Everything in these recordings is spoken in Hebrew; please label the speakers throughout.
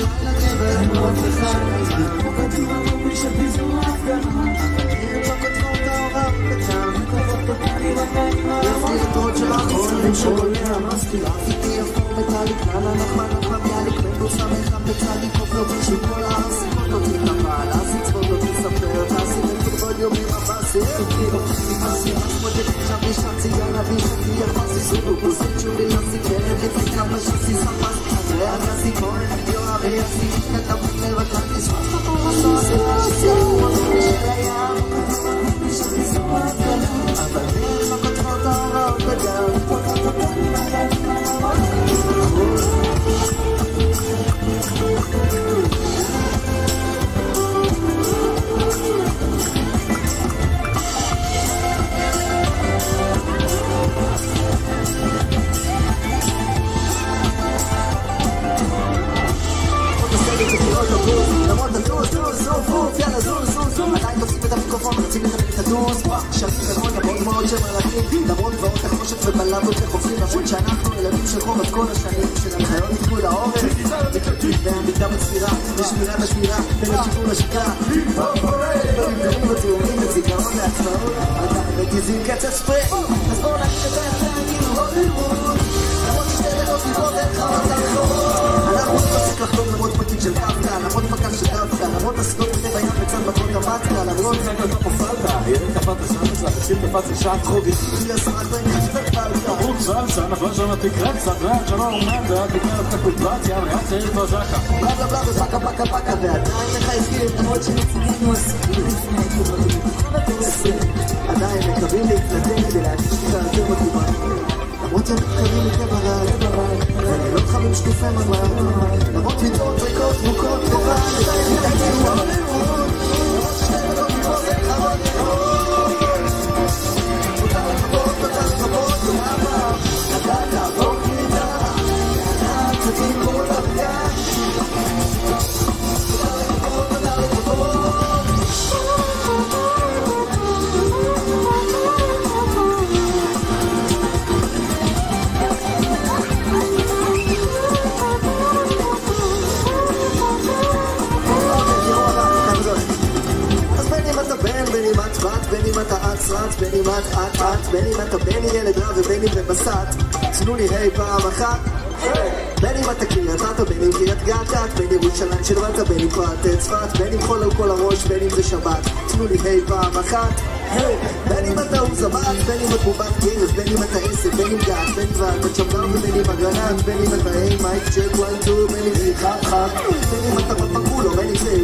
Speaker 1: בלילה גבר כמו אף אחד כמו קדימה מוביל של פיזור ההפגנה אני לא כותבות העורב בצער וכוחות אותני בפנים יפליטות של החולים שגוליה מזכירה איתי אפור מטליק ננה נחמן נחמן יאליק מנדוס המחם בצדי קוף לא בשביל כל הסיבות אותי נפל אז יצבות אותי ספר תעשי לכבוד יומי מבאסי אפילו נמאסי משמודת עכשיו נשאר ציינה בישתי יחסי סודו פוסט שולי נפסי כלב לפי כמה שסי ספס אחרי הנשי כהן יואב יחסי נתת בלב הקלטי ספס פפורסו שסיימו אותי של הים אבל דרך לא כותבות ההוראות בדם למרות הטוס, טוס, טוס, יאללה זוז עדיין תופסים את המיקרופון ורוצים לתת את הטוס שרים כמות למרות מאוד שמלכים למרות דברות תחמושת ובלבות וחופים למרות שאנחנו ילדים של חוב את כל השנים של הנחיות תפקוד העורף והמקדם הצפירה ושמירה בשמירה בין השיפור לשיקה במגדרים בתיאומים וזיכרון לעצמאות ותזין קצת ספרי אז בואו נגיד את היחדנים הוליווד למרות ששתי דקות ליבות אין חמת הרחוב אנחנו נפסיק לחתום למרות פקיד של קפקא למרות פקד של דווקא למרות הסגות בטבע ים בצד בקות המטקה למרות
Speaker 2: זקר לא פופלת ילד קפת השם והתקשיב קפץ לשעת חוגי
Speaker 1: כי הסרת בעניין שתקפלת
Speaker 2: ברור סלסה נפלה שם התקרה קצת ועד שלא עומד ועד תקרה את הקולפציה ועד צעיר כבר זקה
Speaker 1: בלה בלה בלה ופקה פקה פקה ועדיין מחייכים למרות שנציגים עושים לפני כבודים עדיין מקווים להתנתק כדי להגיש את היותר מקובל למרות המתקרים לקבר ואני לא חמים שקופי מגבר למרות מיטות ריקות מוכות לבד עדיין מתעקים הוליווד למרות ששתי דקות ליבות אין חמות תודה לכבוד ולאבא אתה תעבור כנידה אתה תתקול בפגע תודה לכבוד בין אם את בת, בין אם אתה אצרת, בין אם את את, בין אם אתה בני ילד רב ובין אם בבסת תנו לי היי פעם אחת בין אם אתה קריית אתא, בין אם קריית גת בין ירושלים של מטה, בין אם פרט צפת בין אם חול על כל הראש, בין אם זה שבת תנו לי היי פעם אחת בין אם אתה עוזבת, בין אם את בובת גרב בין אם אתה עסק, בין אם גת, בין אם ואת שמדר ובין אם הגרנט בין אם אתה היי מייק צ'ק וואן טו בין אם זה חד חד בין אם אתה בפקולו, בין אם זה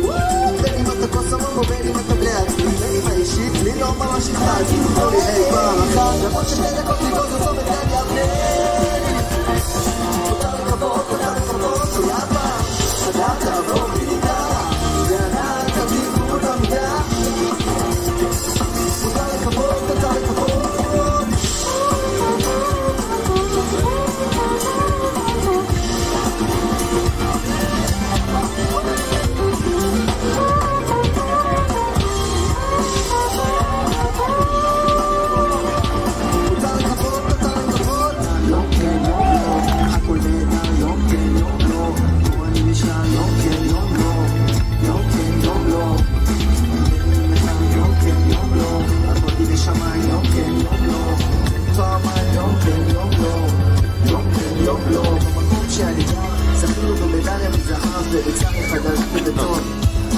Speaker 1: בין אם אתה קוסמון בין אם אתה בלי עצמי בין אם האישית, לי לא ממש אכפת תנו לי היי פעם אחת למרות שתי דקות ליבות זה סוף את גד יבנה תודה לכבוד ולאבא אתה תעבור כנידה וענן תביאו אותה מידה תודה לכבוד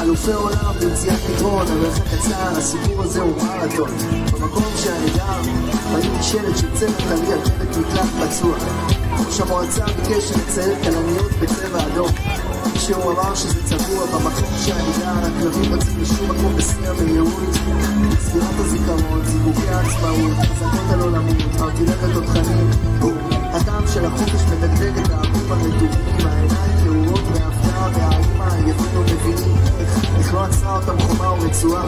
Speaker 1: אלופי עולם במציאת פתרון, המרחק קצר, הסיפור הזה הוא מרתון. במקום שאני גר, בניתי שלט של צוות עלי על דלת מקלט פצוע. ראש המועצה ביקש לצייר כלניות בצבע אדום. שהוא אמר שזה צבוע במקום שאני גר, הכלבים רצים לשום מקום בשיא המהירות. ספירת הזיכרון, זיווגי העצמאות, חזקות על עולמות, ארטילריה תותחנים. הטעם של החופש מדגדג את הערבים המדומים, העיניים תאורות מההפתעה והאימה היבינו מבינים איך לא עצרה אותם חומה ורצועה.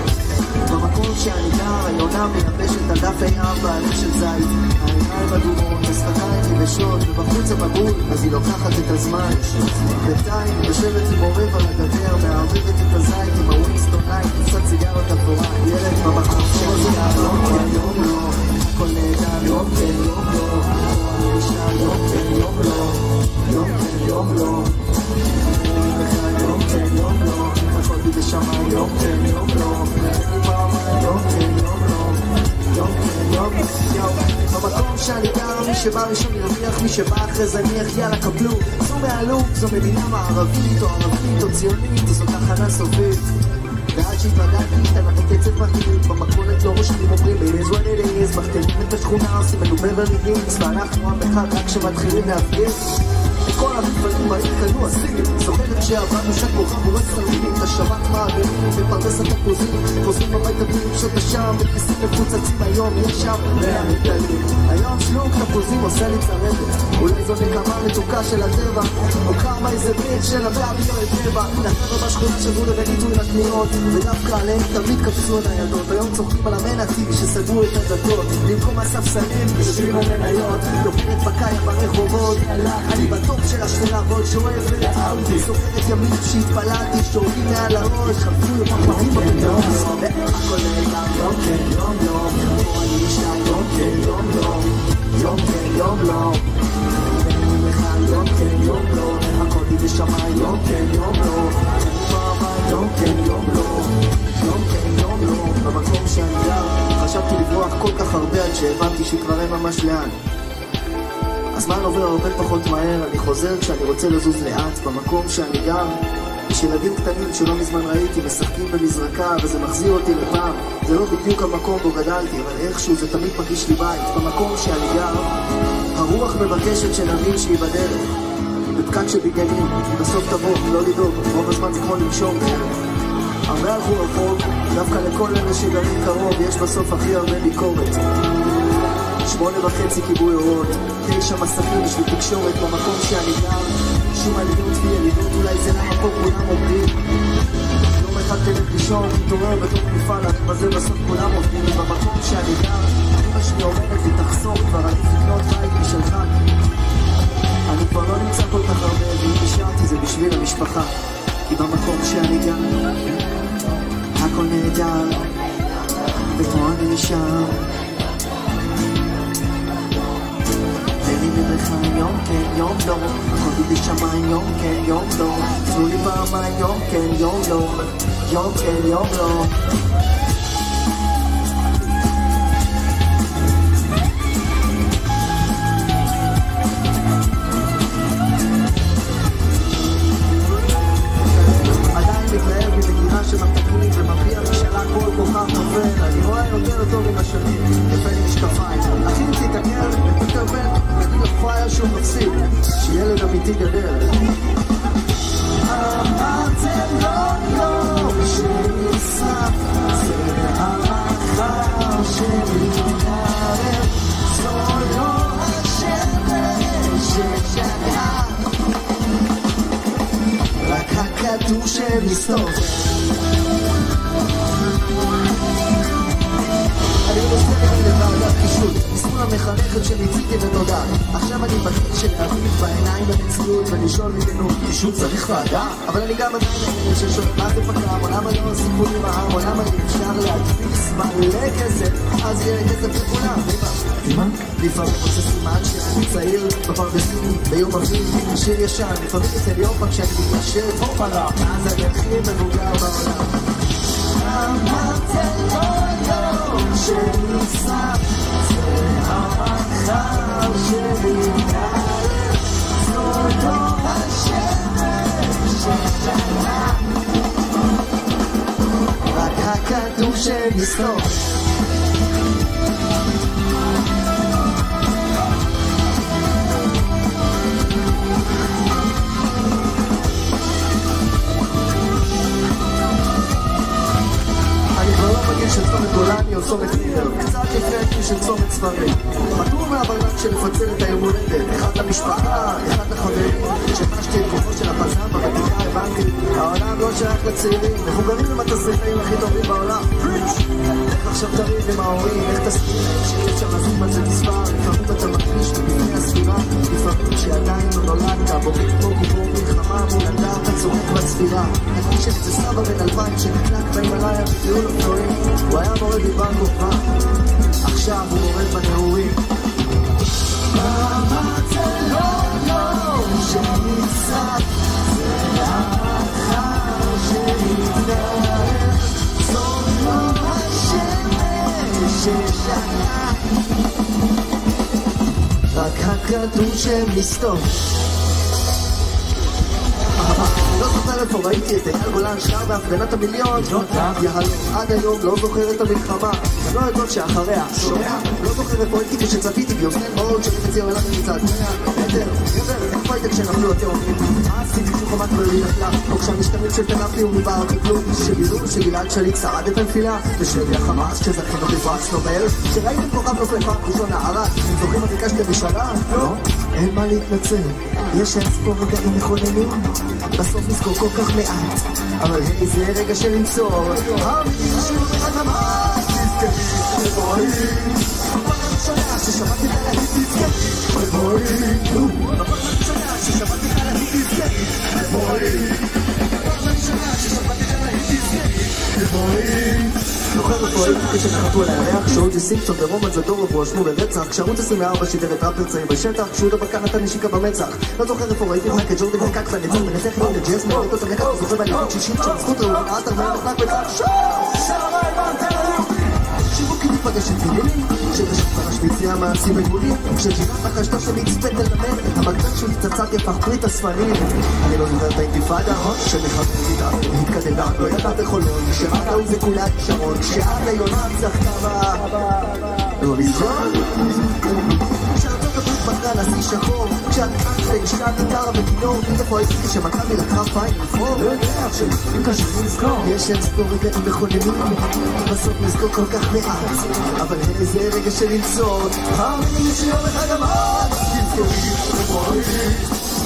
Speaker 1: במקום שאני גר, היונה מייבשת על דף A4 עלים של זית, העיניים אדומות, השפתיים יבשות, ובחוץ הבגול, אז היא לוקחת את הזמן. בינתיים היא יושבת עם עורב על הגדר, מערבבת את הזית עם הווינסטון לייט, קצת סיגרות אפורה. ילד במקום שאני גר, לא כן, יום לא, הכל נהדר, יום כן, יום לא, יום כן, יום לא, יום כן, יום לא. שבא אחרי זניח יאללה קפלו, זו מהלוק, זו מדינה מערבית או ערבית או ציונית, זו תחנה סופית. ועד שהתרגלתי השתנתי קצב מהיר, במכולת לא רושמים אומרים it is what it is, מחתימים את השכונה עושים לנו בברלי הילס, ואנחנו עם אחד רק שמתחילים להפגיר את כל המפעלים בעיר קנו הסיגל. זוכרת שעבדנו שכמו חבורת סרדינים, את השבת מעגלים בפרדס התפוזים, חוזרים בבית הבאים שאתה שם וכניסים מפוצצים. היום יש שם 100 מטלים, היום שלוק תפוזים עושה לי צרבת, אולי זו נקמה מתוקה של הטבע, או כמה איזה בית של המאביר לטבע. לחבר'ה בשכונה שזו לבניתו עם התמונות, ודווקא עליהם תמיד קפצו הניידות. היום צוחקים על המנתי שסגרו את הדלתות, במקום הספסלים יושבים המניות, יופרת בקיה ברחובות. אני בטופ של השכונה ועוד שואפת לאאודי, סופרת ימים שהתפללתי שורקים מעל הראש, חפשו לפחדים בבטאות, והכל נהדר יום כן יום לא, פה אני נשאר יום כן יום לא, יום כן יום לא, ואני לך יום כן יום לא, הכל בי בשמיים יום כן יום לא, יום כן יום לא, יום כן יום לא. במקום שאני גר חשבתי לברוח כל כך הרבה עד שהבנתי שכבר אין ממש לאן. הזמן עובר הרבה פחות מהר, אני חוזר כשאני רוצה לזוז לאט. במקום שאני גר יש ילדים קטנים שלא מזמן ראיתי משחקים במזרקה, וזה מחזיר אותי לפעם. זה לא בדיוק המקום בו גדלתי, אבל איכשהו זה תמיד מרגיש לי בית. במקום שאני גר הרוח מבקשת שנבין שהיא בדרך, בפקק של בניינים, בסוף תבוא, לא לדאוג, רוב הזמן זה כמו לנשום בערך. הרבה הלכו רחוק, דווקא לכל אלה שגרים קרוב יש בסוף הכי הרבה ביקורת. 8:30 כיבוי אורות, 9 מסכים בשביל תקשורת. במקום שאני גר שום עלידות וילידות, אולי זה למה פה כולם עובדים. יום אחד תלך לישון, תתעורר בתוך מפעל, אני בזה בסוף כולם עובדים. במקום שאני גר אמא שלי אומרת לי תחסוך, כבר עדיף לקנות בית משלך. אני כבר לא נמצא כל כך הרבה, ואם נשארתי זה בשביל המשפחה, כי במקום שאני גר הכל נהדר ופה אני נשאר. ואני מברך יום כן יום לא, הכל בי בשמיים יום כן יום לא, תנו לי פעמיים יום כן יום לא, יום כן יום לא. שמחתקים ומביע משאלה כל כוכב נופל. אני רואה יותר טוב עם השנים, יפה לי משקפיים. אחי תתעקר ופיטר בן וגיל הפרייר שהוא מפסיד, שילד אמיתי גדל. אמרתם לא שנשרף, זה המחר שמתקרב, זו לא השמש ששגעה, רק הכדור שמסתובב. אני מוסתר לוועדת חישוד, מסמול המחנכת שניציתי ותודה. עכשיו אני בגיל של להביט בעיניים במציאות ולשאול מגנות, חישוד צריך ועדה? אבל אני גם עדיין האלה ששואל מה זה פקרם, עולם לא סיפור עם העם, עולם אפשר להדפיס מלא כסף, אז יהיה כסף לכולם. לפעמים רוצה סימן שאני צעיר בפרדסים ביום אביב, שיר ישן, לפעמים אצל יופה כשאני מתיישב הופלה, אז אני הכי מבוגר בעולם. אמרתם לא שנשרף, זה המחר שמתקרב, זו לא השמש ששגעה, רק הכדור שמסתובב. של צומת גולני או צומת לידר, קצת לפני של צומת ספרים. פטור מהברנק שלפצל את היום הולדת, אחד למשפחה, אחד לחברים. שפשתי את כוחו של הפזם, בבדיקה הבנתי, העולם לא שייך לצעירים, מבוגרים עם התסריטאים הכי טובים בעולם. איך עכשיו תריב עם ההורים, איך תסכים שאי אפשר לשים על זה מספר, לפעמים אתה מרגיש בפני הספירה, לפעמים שעדיין לא נולדת, בורים כמו גיבור מלחמה מול אדם, אתה צורק בספירה. נקדיש את זה סבא בן 2000 שנקלק בהימלאיה בטיול אופנועים. הוא היה מורד בבנק אופה, עכשיו הוא מורד בנעורים. אמרתם לא שנשרף, זה המחר שמתקרב, זאת לא השמש ששגעה, רק כדור שמסתום. לא זוכר איפה ראיתי את אייל גולן שר בהפגנת המיליון. יהלום עד היום לא זוכר את המלחמה, גם לא יודעות שאחריה. שומע? לא זוכר איפה הייתי כשצפיתי ביוסטן מאוד שרקת ציור אליו מצד מטר, גבר, איפה היית כשנפלו התאומים? עשיתי שחומת בריא נפלה, או כשהמשתמים של תנפלי ומבר ככלום, שגלעד שליט שרד את הנפילה, ושבי החמאס שזכינו בפרס נובל, שראיתם כוכב נופל פעם ראשונה ערד. זוכרים מה ביקשתם בשנה? לא? אין מה להתנצל, יש אין ספור רגעים מכוננים, בסוף נזכור כל כך מעט, אבל זה רגע של למצוא המילים שיהיו בחגמה. תזכרי לבואים בפעם הראשונה ששמעתי להגיד תזכרי לבואים, בפעם הראשונה ששמעתי להגיד תזכרי לבואים, בפעם הראשונה ששמעתי להגיד תזכרי לבואים. זוכר איפה הייתי כשנחתו על הירח, שאוג'י סימפסון ורומן זדורוב הואשמו ברצח, כשערוץ 24 שידר את ראפר צעיר בשטח, כשיהודה ברקן נתן נשיקה במצח. לא זוכר איפה ראיתי רק את ג'ורדי וקק ונצח מנצח לי לג'ס מראית אותם לקח וזוכר באליפות 60 שם זכות ראובן עטר ומחנק בצד שערי בנטרלים שיווקי נפגש את פילים שרשת פרש ביציאה מעשים בגבולים, כשג'ינת נחשתה שמצפת ללמד המקדש של פצצת יפח פריט הספנים. אני לא זוכר את האינתיפאדה שמחבר להתקדם דעת לא ידע בחולון, שעד ההוא זה כולה כישרון, כשעד היונה צחקה לא לזכור כשארצות הברית בחרה נשיא שחור, כשאת אנטלג שעת עיקר המדינות, איפה הייתי שמכבי לקחה פיין לפור? לא יודע אם קשה לזכור, יש אין ספור רגעים מכוננים, בסוף נזכור כל כך מעט, אבל איזה רגע של למצוא המילים שיום אחד אמרת תזכרי לבואים,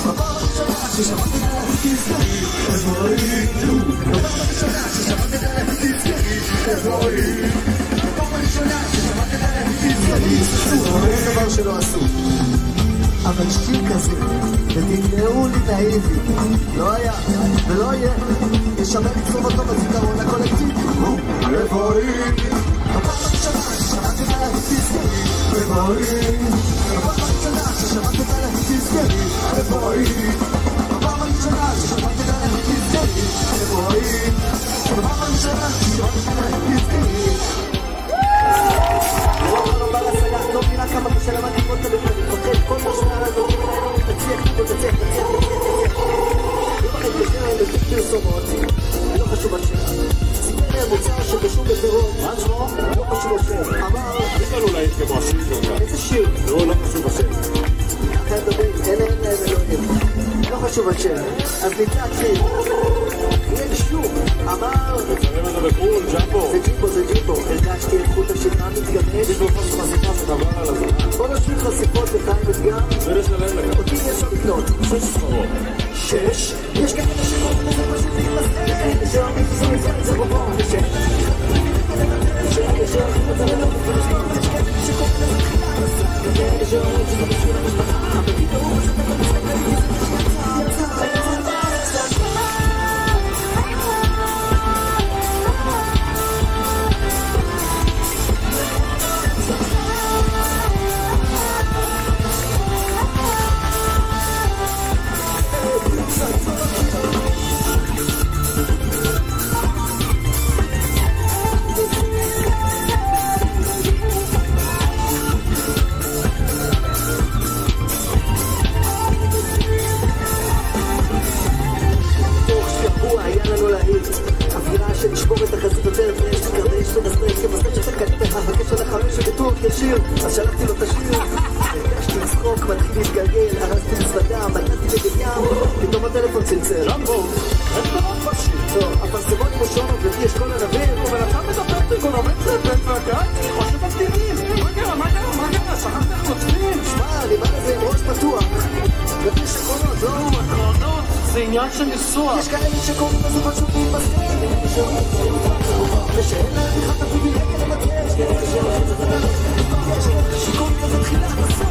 Speaker 1: בפעם הראשונה ששמעתי להגיד תזכרי לבואים, בפעם הראשונה ששמעתי להגיד תזכרי לבואים, בפעם הראשונה ששמעתי להגיד תזכרי לבואים. זה דבר שלא עשו, אבל שיר כזה ותמנעו לי נאיבי לא היה ולא יהיה, ישמר לצרוב אותו בזיכרון הקולקטיבי לבואים, בפעם הראשונה ששמעתי להגיד תזכרי לבואים, בפעם הראשונה ששמעתי להגיד תזכרי לבואים, בפעם הראשונה ששמעתי להגיד תזכרי לבואים, בפעם הראשונה ששמעתי להגיד תזכרי. לא בא להשגה, לא מבינה כמה קשה למדתי פה את הבפנים, מפחד כל מה שנראה הזאת, תצליח. לא פחד בשביל להם בקליפ פרסומות, לא חשוב השם. סיפר לי המוצר שקשור בפירות, מה שמו? לא חשוב השם. אמר,
Speaker 2: יש לנו להיט כמו השיר שלך.
Speaker 1: איזה שיר?
Speaker 2: לא חשוב השם.
Speaker 1: אחרי הדבר, אין להם אלוהים. לא חשוב השם. אז נתחיל. יהיה שוב, אמר...
Speaker 2: מצלם את הבחול, ג'מבו.
Speaker 1: זה ג'ימבו. הרגשתי את חוט השכנה מתגמש.
Speaker 2: יש לו חוץ חשיפה שדבר על הזמן.
Speaker 1: בוא נשאיר חשיפות וחיים מתגם.
Speaker 2: ולשלם לך.
Speaker 1: אותי אפשר לקנות.
Speaker 2: 6 ספרות.
Speaker 1: 6? יש כאלה שקוראים לזה פשוט להתמסר. שאומרים שזה רובו. 6? אז שלחתי לו את השיר, הרגשתי לצחוק, מתחיל להתגלגל, הרסתי מזוודה, מנעתי נגד ים, פתאום הטלפון צלצל.
Speaker 2: ג'מבו, אין דבר פשוט.
Speaker 1: לא, הפרסמות מושונות לפי אשכול הנביר.
Speaker 2: אבל אתה מדבר טריגונומטריה בן והגת, או שמבדילים. מה קרה? שכחת איך נוצרים?
Speaker 1: שמע, אני בא לזה עם ראש פתוח. לפי שקונות, לא?
Speaker 2: עקרונות, זה עניין של ניסוח.
Speaker 1: יש כאלה שקוראים לזה פשוט להתמסר. ושאין להם בכלל את הפריבילגיה לבקש. שיקום כזה תחילה בסוף.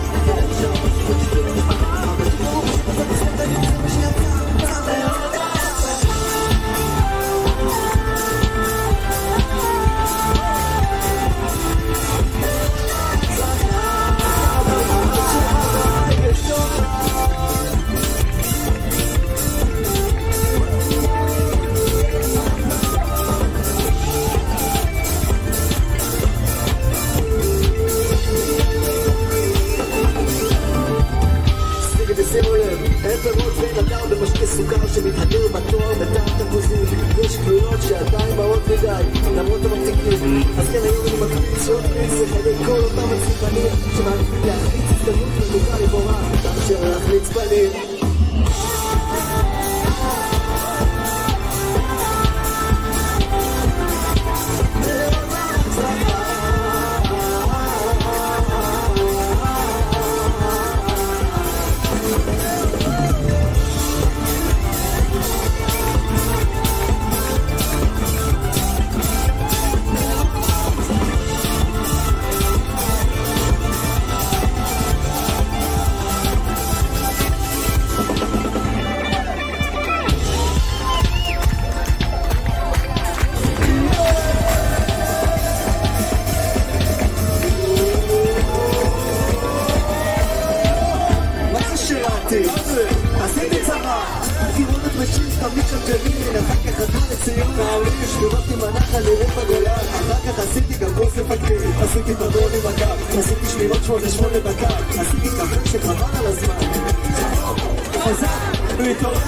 Speaker 1: בצ'יז תמיד שם ג'לין, אחר כך חתנו לציון מעליש, דיברתי מנחה לירי בגולן, אחר כך עשיתי גם קורס מפקדים, עשיתי תרדון עם הקו, עשיתי שמירות 8-8 בקו, עשיתי קמפיין שחבל על הזמן, חזק, מתעורר,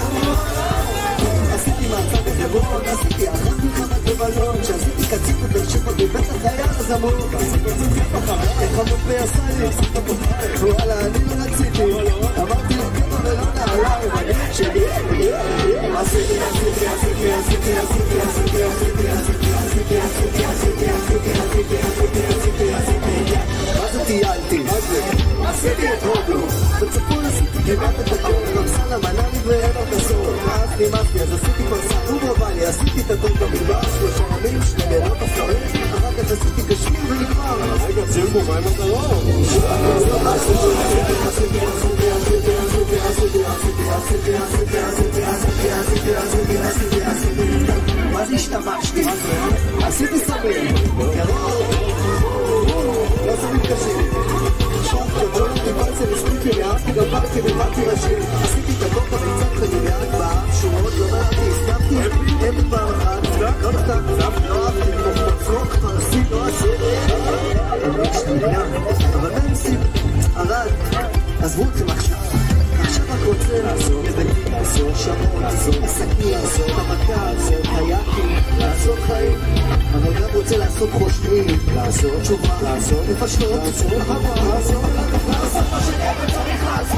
Speaker 1: עשיתי מעצר בחברון, עשיתי אחת מלחמת בבלון, שעשיתי קצין בבאר שבע בבית החייל הזמור, איך המופה עשה לי, וואלה אני לא רציתי, אמרתי לו כמה ולא נעליים, אני שלי, עשיתי מה זה טיילתי? עשיתי את הודו, בצפון עשיתי כמעט את הכל, רמסל מנה לי ואין עוד עשור, אז נמאסתי, אז עשיתי פרסה, ובוואלי, עשיתי את הכל במדבר, 3 ימים, 2 לילות אפשרים, אחר כך עשיתי קשמיר ונגמר. רגע, צירקו, מה עם הדרום? מה זה השתמשתי? עשיתי סמים, לא סמים קשים, שוב גדול טיפלתי לספיפי לאהבתי גם פרקי ובאתי ראשים, עשיתי את הכל במצד חגיגת בעם, שורות לא מעטי, הסתמתי, אין פעם אחת, לא נתן, לא אהבתי, פרצרוק, פרסי, לא עשיתי, אבל מה עושים? ערד, עזבו אתכם עכשיו, עכשיו רק רוצה לעשות ידקים, לעשות שמות, לעשות עסקים, לעשות המכה, לעשות חייקים, לעשות חיים, אבל גם רוצה לעשות חושבים, לעשות תשובה, לעשות נפשות, לעשות חווה, לעשות מה שאתה צריך לעשות.